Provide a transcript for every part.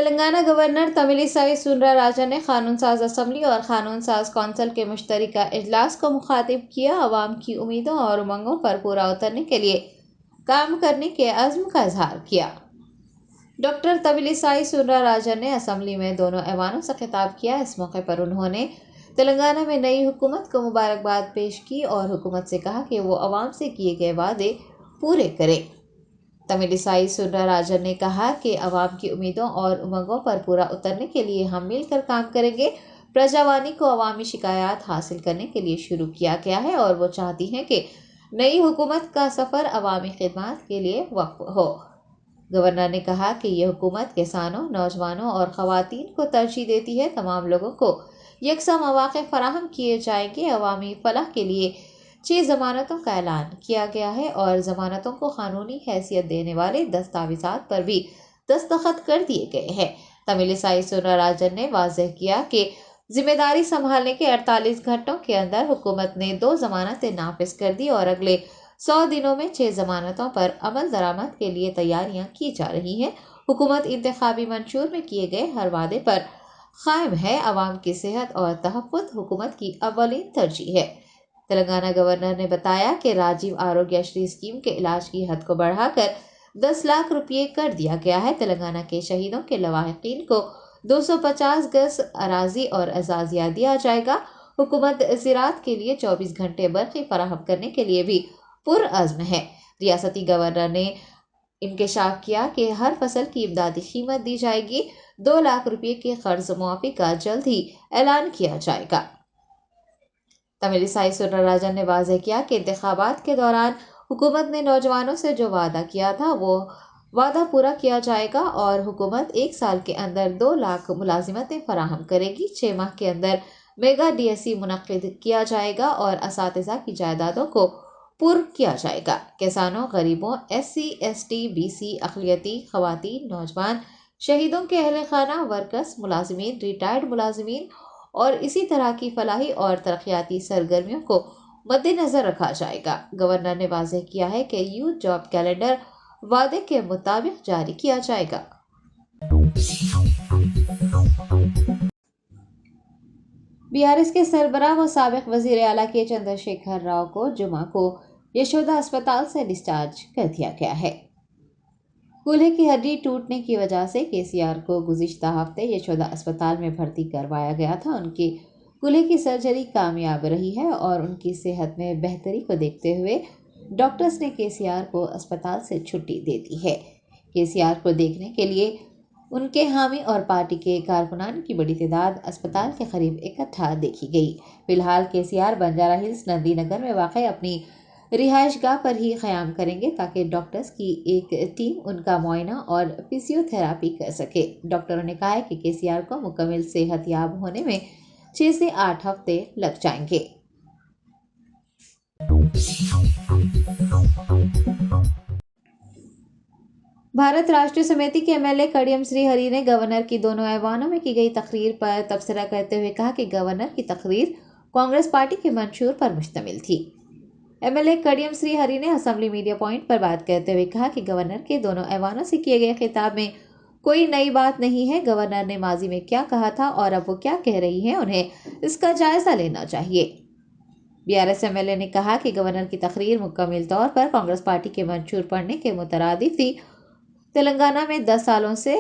Telangana governor تملسائی Soundararajan نے قانون ساز اسمبلی اور قانون ساز کونسل کے مشترکہ اجلاس کو مخاطب کیا۔ عوام کی امیدوں اور امنگوں پر پورا اترنے کے لیے کام کرنے کے عزم کا اظہار کیا۔ ڈاکٹر تملسائی سوندراراجن نے اسمبلی میں دونوں ایوانوں سے خطاب کیا۔ اس موقع پر انہوں نے تلنگانہ میں نئی حکومت کو مبارکباد پیش کی اور حکومت سے کہا کہ وہ عوام سے کیے گئے وعدے پورے کرے۔ تملسائی سوندراراجن نے کہا کہ عوام کی امیدوں اور امنگوں پر پورا اترنے کے لیے ہم مل کر کام کریں گے۔ پرجاوانی کو عوامی شکایات حاصل کرنے کے لیے شروع کیا گیا ہے اور وہ چاہتی ہیں کہ نئی حکومت کا سفر عوامی خدمات کے لیے وقف ہو۔ گورنر نے کہا کہ یہ حکومت کسانوں، نوجوانوں اور خواتین کو ترجیح دیتی ہے۔ تمام لوگوں کو یکساں مواقع فراہم کیے جائیں گے۔ عوامی فلاح کے لیے 6 ضمانتوں کا اعلان کیا گیا ہے اور ضمانتوں کو قانونی حیثیت دینے والے دستاویزات پر بھی دستخط کر دیے گئے ہیں۔ تملسائی سوندراراجن نے واضح کیا کہ ذمہ داری سنبھالنے کے 48 گھنٹوں کے اندر حکومت نے 2 ضمانتیں نافذ کر دی اور اگلے 100 دنوں میں 6 ضمانتوں پر عمل درآمد کے لیے تیاریاں کی جا رہی ہیں۔ حکومت انتخابی منشور میں کیے گئے ہر وعدے پر قائم ہے۔ عوام کی صحت اور تحفظ حکومت کی اولین ترجیح ہے۔ تلنگانہ گورنر نے بتایا کہ راجیو آروگیہ شری اسکیم کے علاج کی حد کو بڑھا کر 10 لاکھ روپے کر دیا گیا ہے۔ تلنگانہ کے شہیدوں کے لواحقین کو 250 گز اراضی اور اعزازیہ دیا جائے گا۔ حکومت زراعت کے لیے 24 گھنٹے برقی فراہم کرنے کے لیے بھی پرعزم ہے۔ ریاستی گورنر نے انکشاف کیا کہ ہر فصل کی امدادی قیمت دی جائے گی۔ 2 لاکھ روپے کے قرض معافی کا جلد ہی اعلان کیا جائے گا۔ تملسائی سوندراراجن نے واضح کیا کہ انتخابات کے دوران حکومت نے نوجوانوں سے جو وعدہ کیا تھا وہ وعدہ پورا کیا جائے گا اور حکومت 1 سال کے اندر 2 لاکھ ملازمتیں فراہم کرے گی۔ 6 ماہ کے اندر میگا ڈی ایس سی منعقد کیا جائے گا اور اساتذہ کی جائیدادوں کو پر کیا جائے گا۔ کسانوں، غریبوں، SC ST BC، اقلیتی خواتین، نوجوان، شہیدوں کے اہل خانہ، ورکرز، ملازمین، ریٹائرڈ ملازمین اور اسی طرح کی فلاحی اور ترقیاتی سرگرمیوں کو مد نظر رکھا جائے گا۔ گورنر نے واضح کیا ہے کہ یوتھ جاب کیلنڈر وعدے کے مطابق جاری کیا جائے گا۔ BRS کے سربراہ و سابق وزیر اعلیٰ کے چندرشیکھر راؤ کو جمعہ کو یشودا اسپتال سے ڈسچارج کر دیا گیا ہے۔ کولہے کی ہڈی ٹوٹنے کی وجہ سے KCR کو گزشتہ ہفتے یشودا اسپتال میں بھرتی کروایا گیا تھا۔ ان کی کولہے کی سرجری کامیاب رہی ہے اور ان کی صحت میں بہتری کو دیکھتے ہوئے ڈاکٹرز نے KCR کو اسپتال سے چھٹی دے دی ہے۔ KCR کو دیکھنے کے لیے ان کے حامی اور پارٹی کے کارکنان کی بڑی تعداد اسپتال کے قریب اکٹھا دیکھی گئی۔ فی الحال KCR بنجارہ ہلز نندی نگر میں واقع اپنی رہائش گاہ پر ہی قیام کریں گے تاکہ ڈاکٹرز کی ایک ٹیم ان کا معائنہ اور فزیو تھراپی کر سکے۔ ڈاکٹروں نے کہا ہے کہ KCR کو مکمل صحت یاب ہونے میں 6 سے 8 ہفتے لگ جائیں گے۔ بھارت راشٹریہ سمیتی کے MLA کڈیم سری ہری نے گورنر کی دونوں ایوانوں میں کی گئی تقریر پر تبصرہ کرتے ہوئے کہا کہ گورنر کی تقریر کانگریس پارٹی کے منشور پر مشتمل تھی۔ MLA کڈیم سری ہری نے اسمبلی میڈیا پوائنٹ پر بات کرتے ہوئے کہا کہ گورنر کے دونوں ایوانوں سے کیے گئے خطاب میں کوئی نئی بات نہیں ہے۔ گورنر نے ماضی میں کیا کہا تھا اور اب وہ کیا کہہ رہی ہیں، انہیں اس کا جائزہ لینا چاہیے۔ BRS MLA نے کہا کہ گورنر کی تقریر مکمل طور پر کانگریس پارٹی کے منشور پڑھنے کے مترادف تھی۔ تلنگانہ میں 10 سالوں سے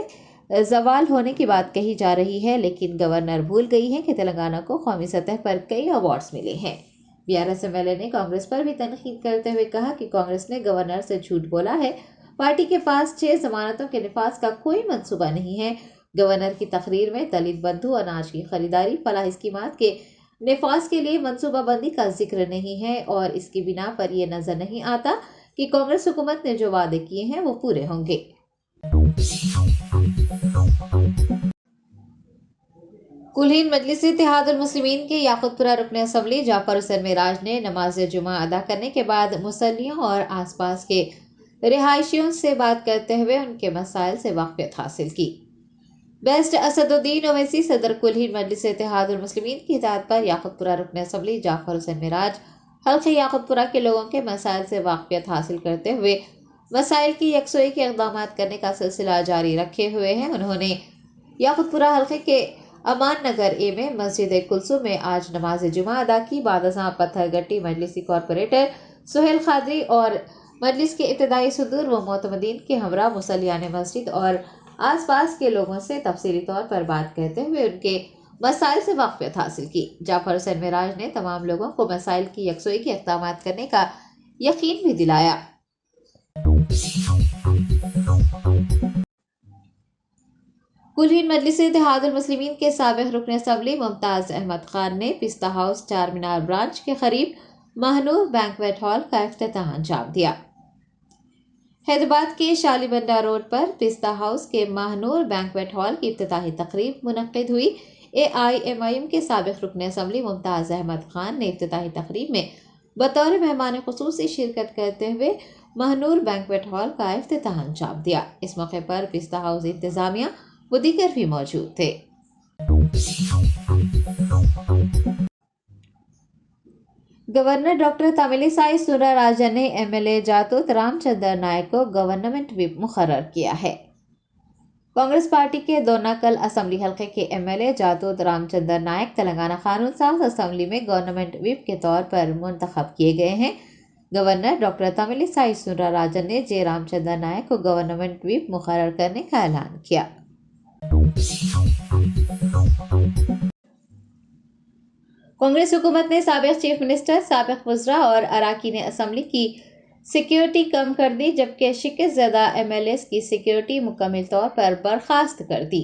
زوال ہونے کی بات کہی جا رہی ہے، لیکن گورنر بھول گئی ہے کہ تلنگانہ کو قومی سطح پر کئی ایوارڈز ملے ہیں۔ BRS MLA نے کانگریس پر بھی تنقید کرتے ہوئے کہا کہ کانگریس نے گورنر سے جھوٹ بولا ہے۔ پارٹی کے پاس 6 ضمانتوں کے نفاذ کا کوئی منصوبہ نہیں ہے۔ گورنر کی تقریر میں دلت بندھو اناج کی خریداری، فلاح اسکیمات کے نفاذ کے لیے منصوبہ بندی کا ذکر نہیں ہے اور اس کی بنا پر یہ نظر نہیں آتا کہ کانگریس حکومت نے جو وعدے کیے ہیں وہ پورے ہوں گے۔ کلہین مجلس اتحاد المسلمین کے یاقوت پورہ رکن اسمبلی جعفر حسین معراج نے نماز جمعہ ادا کرنے کے بعد مصلیوں اور آس پاس کے رہائشیوں سے بات کرتے ہوئے ان کے مسائل سے واقفیت حاصل کی۔ بیسٹ اسد الدین اویسی صدر کلہین مجلس اتحاد المسلمین کی ہدایت پر یاقوت پورہ رکن اسمبلی جعفر حسین معراج حلقہ یاقوت پورہ کے لوگوں کے مسائل سے واقفیت حاصل کرتے ہوئے مسائل کی یکسوئی کے اقدامات کرنے کا سلسلہ جاری رکھے ہوئے ہیں۔ انہوں نے یاقوت پورہ حلقے کے امان نگر اے میں مسجد کلثوم میں آج نماز جمعہ ادا کی۔ بعد ازاں پتھر گٹی مجلسی کارپوریٹر سہیل قادری اور مجلس کے ابتدائی صدور و معتمدین کے ہمراہ مصلیان مسجد اور آس پاس کے لوگوں سے تفصیلی طور پر بات کرتے ہوئے ان کے مسائل سے واقفیت حاصل کی۔ جعفر حسین معراج نے تمام لوگوں کو مسائل کی یکسوئی کے اقدامات کرنے کا یقین بھی دلایا۔ کل ہند مجلس اتحاد المسلمین کے سابق رکن اسمبلی ممتاز احمد خان نے پستہ ہاؤس چار مینار برانچ کے قریب مہنور بینکویٹ ہال کا افتتاح انجام دیا۔ حیدرآباد کے شالی بنڈا روڈ پر پستہ ہاؤس کے مہنور بینکویٹ ہال کی افتتاحی تقریب منعقد ہوئی۔ AIMIM کے سابق رکن اسمبلی ممتاز احمد خان نے افتتاحی تقریب میں بطور مہمان خصوصی شرکت کرتے ہوئے مہنور بینکویٹ ہال کا افتتاح انجام دیا۔ اس موقع پر پستہ ہاؤس انتظامیہ و دیگر بھی موجود تھے۔ گورنر ڈاکٹر تاملی سائی سونرا راجن نے MLA جاتوت رام چندر نائک کو گورنمنٹ وپ مقرر کیا ہے۔ کانگریس پارٹی کے دوناکل اسمبلی حلقے کے MLA جاتوت رام چندر نائک تلنگانہ قانون ساز اسمبلی میں گورنمنٹ وپ کے طور پر منتخب کیے گئے ہیں۔ گورنر ڈاکٹر تاملی سائی سونرا راجن نے جے رام چندر نائک کو گورنمنٹ وپ مقرر کرنے کا اعلان کیا۔ کانگریس حکومت نے سابق چیف منسٹر، سابق وزراء اور اراکین اسمبلی کی سیکیورٹی کم کر دی، جبکہ شکست زدہ MLAs کی سیکیورٹی مکمل طور پر برخاست کر دی۔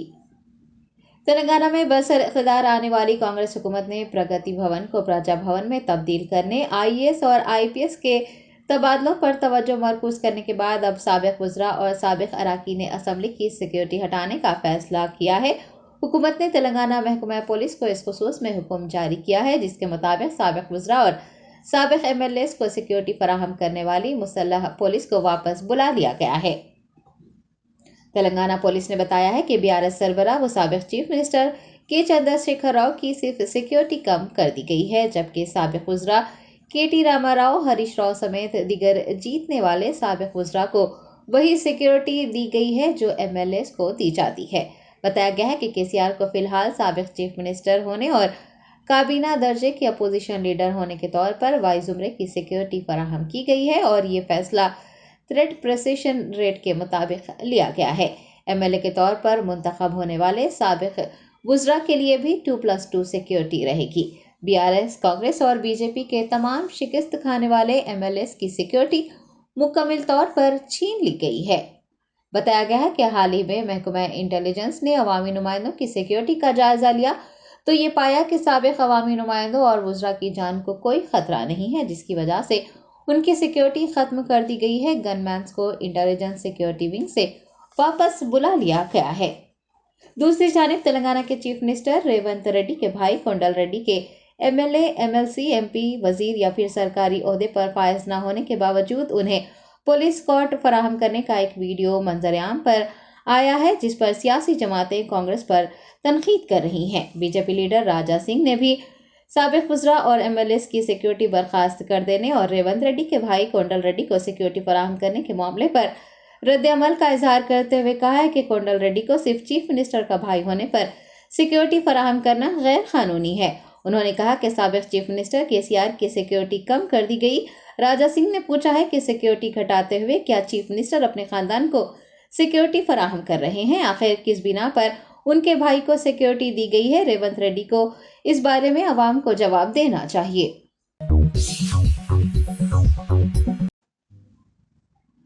تلنگانہ میں برسر اقتدار آنے والی کانگریس حکومت نے پرگتی بھون کو پرجا بھون میں تبدیل کرنے، IAS اور IPS کے تبادلوں پر توجہ مرکوز کرنے کے بعد اب سابق وزراء اور سابق اراکین اسمبلی کی سیکیورٹی ہٹانے کا فیصلہ کیا ہے۔ حکومت نے تلنگانہ محکمہ پولیس کو اس خصوص میں حکم جاری کیا ہے، جس کے مطابق سابق وزراء اور سابق MLAs کو سیکیورٹی فراہم کرنے والی مسلح پولیس کو واپس بلا لیا گیا ہے۔ تلنگانہ پولیس نے بتایا ہے کہ BRS سربراہ و سابق چیف منسٹر کے چندر شیکھر راؤ کی صرف سیکیورٹی کم کر دی گئی ہے، جبکہ سابق وزراء KT راما راؤ، ہریش راؤ سمیت دیگر جیتنے والے سابق وزراء کو وہی سیکیورٹی دی گئی ہے جو MLAs کو دی جاتی ہے۔ بتایا گیا ہے کہ KCR کو فی الحال سابق چیف منسٹر ہونے اور کابینہ درجے کے اپوزیشن لیڈر ہونے کے طور پر وائی زمرے کی سیکیورٹی فراہم کی گئی ہے اور یہ فیصلہ تھریٹ پریسیشن ریٹ کے مطابق لیا گیا ہے۔ MLA کے طور پر منتخب ہونے والے سابق وزراء کے لیے بھی 2+2 سیکیورٹی رہے گی۔ BRS، کانگریس اور BJP کے تمام شکست کھانے والے MLAs کی سیکیورٹی مکمل طور پر چھین لی گئی ہے۔ بتایا گیا ہے کہ حال ہی میں محکمہ انٹیلیجنس نے عوامی نمائندوں کی سیکیورٹی کا جائزہ لیا تو یہ پایا کہ سابق عوامی نمائندوں اور وزراء کی جان کو کوئی خطرہ نہیں ہے، جس کی وجہ سے ان کی سیکیورٹی ختم کر دی گئی ہے۔ گن مینز کو انٹیلیجنس سیکیورٹی ونگ سے واپس بلا لیا گیا ہے۔ دوسری جانب تلنگانہ کے چیف منسٹر ریونت ریڈی کے بھائی کونڈل ریڈی کے MLA، MLC، MP، وزیر یا پھر سرکاری عہدے پر فائز نہ ہونے کے باوجود انہیں پولیس اسکارٹ فراہم کرنے کا ایک ویڈیو منظر عام پر آیا ہے، جس پر سیاسی جماعتیں کانگریس پر تنقید کر رہی ہیں۔ BJP لیڈر راجا سنگھ نے بھی سابق وزراء اور MLAs کی سیکیورٹی برخاست کر دینے اور ریونت ریڈی کے بھائی کونڈل ریڈی کو سیکیورٹی فراہم کرنے کے معاملے پر رد عمل کا اظہار کرتے ہوئے کہا ہے کہ کونڈل ریڈی کو صرف چیف منسٹر کا بھائی ہونے پر سیکیورٹی فراہم کرنا غیر قانونی ہے۔ انہوں نے کہا کہ سابق چیف منسٹر KCR کی سیکیورٹی کم کر دی گئی۔ راجا سنگھ نے پوچھا ہے کہ سیکیورٹی گھٹاتے ہوئے کیا چیف منسٹر اپنے خاندان کو سیکیورٹی فراہم کر رہے ہیں؟ آخر کس بنا پر ان کے بھائی کو سیکیورٹی دی گئی ہے؟ ریونت ریڈی کو اس بارے میں عوام کو جواب دینا چاہیے۔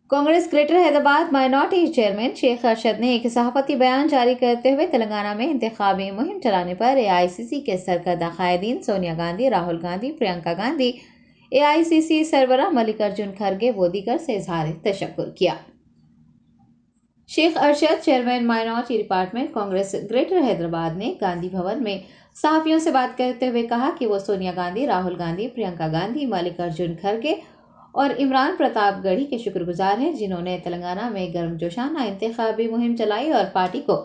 Congress greater Hyderabad minority chairman شیخ ارشد نے ایک صحافتی بیان جاری کرتے ہوئے تلنگانہ میں انتخابی مہم چلانے پر AICC کے سرکردہ قائدین سونیا گاندھی، راہل گاندھی، پرینکا گاندھی، AICC سربراہ ملک ارجن کھرگے و دیگر سے اظہار تشکر کیا۔ شیخ Arshad, chairman minority department Congress greater Hyderabad نے گاندھی بھون میں صحافیوں سے بات کرتے ہوئے کہا کہ وہ سونیا گاندھی، راہل گاندھی، پرینکا گاندھی، ملک ارجن کھرگے اور عمران پرتاپ گڑھی کے شکر گزار ہیں، جنہوں نے تلنگانہ میں گرم جوشانہ انتخابی مہم چلائی اور پارٹی کو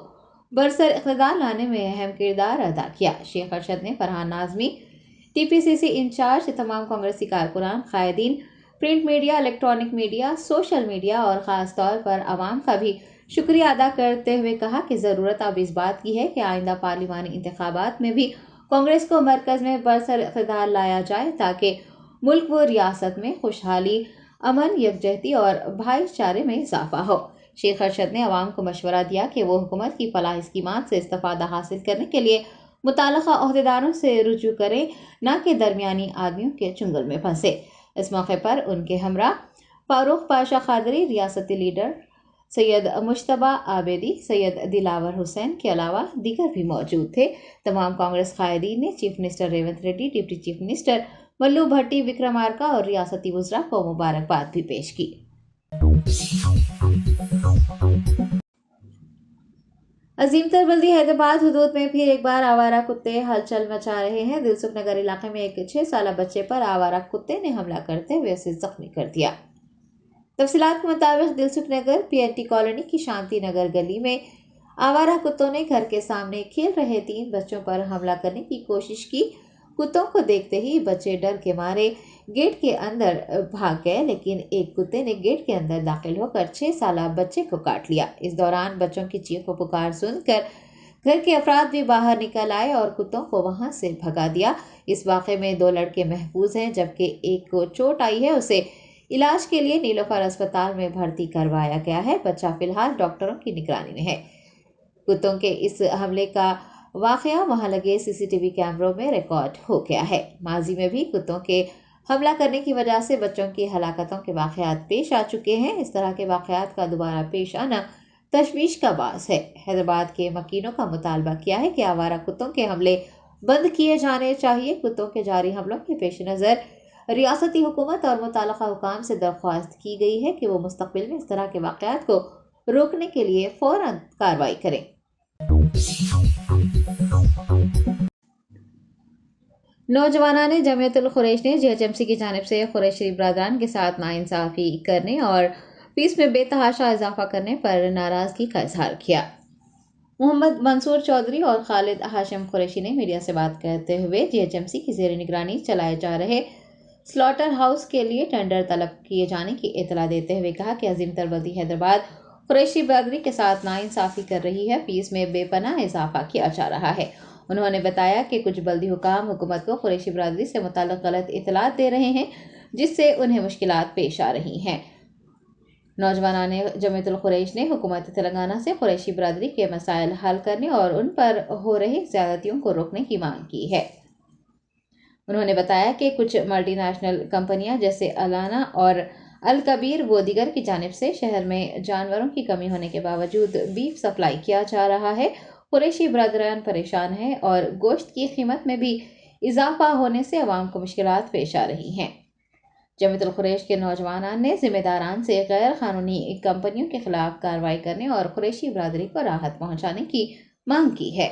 برسر اقتدار لانے میں اہم کردار ادا کیا۔ شیخ ارشد نے فرحان ناظمی، TPCC انچارج، تمام کانگریسی کارکنان، قائدین، print media, electronic media, social media اور خاص طور پر عوام کا بھی شکریہ ادا کرتے ہوئے کہا کہ ضرورت اب اس بات کی ہے کہ آئندہ پارلیمانی انتخابات میں بھی کانگریس کو مرکز میں برسر اقتدار لایا جائے تاکہ ملک و ریاست میں خوشحالی، امن، یکجہتی اور بھائی چارے میں اضافہ ہو۔ شیخ ارشد نے عوام کو مشورہ دیا کہ وہ حکومت کی فلاح اسکیمات سے استفادہ حاصل کرنے کے لیے متعلقہ عہدیداروں سے رجوع کریں، نہ کہ درمیانی آدمیوں کے چنگل میں پھنسے۔ اس موقع پر ان کے ہمراہ فاروق پاشا قادری، ریاستی لیڈر سید مجتبیٰ عابدی، سید دلاور حسین کے علاوہ دیگر بھی موجود تھے۔ تمام کانگریس قائدین نے chief minister Revanth Reddy, deputy chief minister ملو بھٹی وکرمارکا اور ریاستی وزراء کو مبارکباد بھی پیش کی۔ عظیم تر بلدی حیدرآباد حدود میں پھر ایک بار آوارہ کتے ہلچل مچا رہے ہیں۔ دلسکھ نگر علاقے میں ایک 6 سالہ بچے پر آوارہ کتے نے حملہ کرتے ہوئے اسے زخمی کر دیا۔ تفصیلات کے مطابق دلسکھ نگر پی این ٹی کالونی کی شانتی نگر گلی میں آوارہ کتوں نے گھر کے سامنے کھیل رہے 3 بچوں پر حملہ کرنے کی کوشش کی۔ کتوں کو دیکھتے ہی بچے ڈر کے مارے گیٹ کے اندر بھاگ گئے، لیکن ایک کتے نے گیٹ کے اندر داخل ہو کر 6 سالہ بچے کو کاٹ لیا۔ اس دوران بچوں کی چیخ و پکار سن کر گھر کے افراد بھی باہر نکل آئے اور کتوں کو وہاں سے بھگا دیا۔ اس واقعے میں 2 لڑکے محفوظ ہیں، جبکہ ایک کو چوٹ آئی ہے، اسے علاج کے لیے نیلوفر اسپتال میں بھرتی کروایا گیا ہے۔ بچہ فی الحال ڈاکٹروں کی نگرانی میں ہے۔ کتوں کے اس حملے کا واقعہ وہاں لگے سی سی ٹی وی کیمروں میں ریکارڈ ہو گیا ہے۔ ماضی میں بھی کتوں کے حملہ کرنے کی وجہ سے بچوں کی ہلاکتوں کے واقعات پیش آ چکے ہیں۔ اس طرح کے واقعات کا دوبارہ پیش آنا تشویش کا باعث ہے۔ حیدرآباد کے مکینوں کا مطالبہ کیا ہے کہ آوارہ کتوں کے حملے بند کیے جانے چاہیے۔ کتوں کے جاری حملوں کے پیش نظر ریاستی حکومت اور متعلقہ حکام سے درخواست کی گئی ہے کہ وہ مستقبل میں اس طرح کے واقعات کو روکنے کے لیے فوراً کارروائی کریں۔ نوجوانان جمعیت القریش نے جی ایچ ایم سی کی جانب سے قریشی برادران کے ساتھ ناانصافی کرنے اور فیس میں بے تحاشا اضافہ کرنے پر ناراضگی کا اظہار کیا۔ محمد منصور چودھری اور خالد ہاشم قریشی نے میڈیا سے بات کرتے ہوئے جی ایچ ایم سی کی زیر نگرانی چلائے جا رہے سلاٹر ہاؤس کے لیے ٹینڈر طلب کیے جانے کی اطلاع دیتے ہوئے کہا کہ عظیم تر بلدی حیدرآباد قریشی برادری کے ساتھ ناانصافی کر رہی ہے، فیس میں بے پناہ اضافہ کیا جا رہا ہے۔ انہوں نے بتایا کہ کچھ بلدی حکام حکومت کو قریشی برادری سے متعلق غلط اطلاعات دے رہے ہیں، جس سے انہیں مشکلات پیش آ رہی ہیں۔ نوجوانان جمعیت القریش نے حکومت تلنگانہ سے قریشی برادری کے مسائل حل کرنے اور ان پر ہو رہی زیادتیوں کو روکنے کی مانگ کی ہے۔ انہوں نے بتایا کہ کچھ ملٹی نیشنل کمپنیاں جیسے الانا اور الکبیر و دیگر کی جانب سے شہر میں جانوروں کی کمی ہونے کے باوجود بیف سپلائی کیا جا رہا ہے۔ قریشی برادران پریشان ہیں اور گوشت کی قیمت میں بھی اضافہ ہونے سے عوام کو مشکلات پیش آ رہی ہیں۔ جمعیت القریش کے نوجوانان نے ذمہ داران سے غیر قانونی کمپنیوں کے خلاف کارروائی کرنے اور قریشی برادری کو راحت پہنچانے کی مانگ کی ہے۔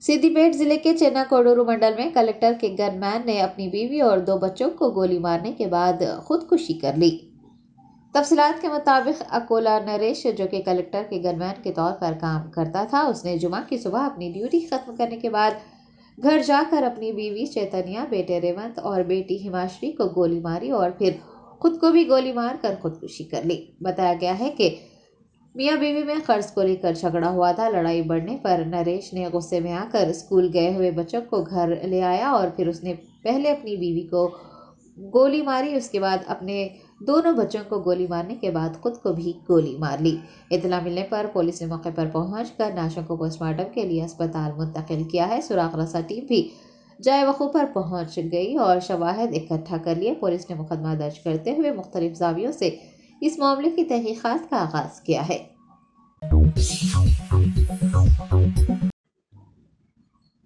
سدھی پیٹ ضلع کے چنا کوڈورو منڈل میں کلکٹر کے گن مین نے اپنی بیوی اور 2 بچوں کو گولی مارنے کے بعد خودکشی کر لی۔ تفصیلات کے مطابق اکولا نریش، جو کہ کلکٹر کے گن مین کے طور پر کام کرتا تھا، اس نے جمعہ کی صبح اپنی ڈیوٹی ختم کرنے کے بعد گھر جا کر اپنی بیوی چیتنیا، بیٹے ریونت اور بیٹی ہماشری کو گولی ماری اور پھر خود کو بھی گولی مار کر خودکشی کر لی۔ بتایا گیا ہے کہ میاں بیوی میں قرض کو لے کر جھگڑا ہوا تھا۔ لڑائی بڑھنے پر نریش نے غصے میں آ کر اسکول گئے ہوئے بچوں کو گھر لے آیا اور پھر اس نے پہلے اپنی بیوی کو گولی ماری، اس کے بعد اپنے دونوں بچوں کو گولی مارنے کے بعد خود کو بھی گولی مار لی۔ اطلاع ملنے پر پولیس نے موقع پر پہنچ کر نعشوں کو پوسٹ مارٹم کے لیے اسپتال منتقل کیا ہے۔ سراغ رساں ٹیم بھی جائے وقوع پر پہنچ گئی اور شواہد اکٹھا کر لیے۔ پولیس نے مقدمہ درج کرتے ہوئے مختلف زاویوں سے اس معاملے کی تحقیقات کا آغاز کیا ہے۔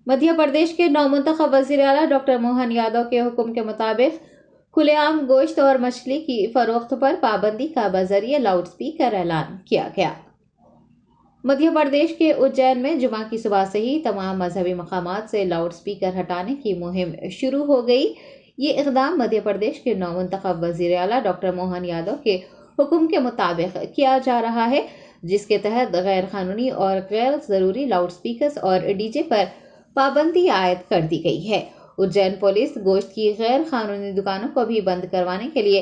مدھیہ پردیش کے نومنتخب وزیر اعلیٰ ڈاکٹر موہن یادو کے حکم کے مطابق کھلے عام گوشت اور مچھلی کی فروخت پر پابندی کا بذریعہ لاؤڈ اسپیکر اعلان کیا گیا۔ مدھیہ پردیش کے اجین میں جمعہ کی صبح سے ہی تمام مذہبی مقامات سے لاؤڈ اسپیکر ہٹانے کی مہم شروع ہو گئی۔ یہ اقدام مدھیہ پردیش کے نومنتخب وزیر اعلیٰ ڈاکٹر موہن یادو کے حکم کے مطابق کیا جا رہا ہے، جس کے تحت غیر قانونی اور غیر ضروری لاؤڈ اسپیکرز اور ڈی جے پر پابندی عائد کر دی گئی ہے۔ اجین پولیس گوشت کی غیر قانونی دکانوں کو بھی بند کروانے کے لیے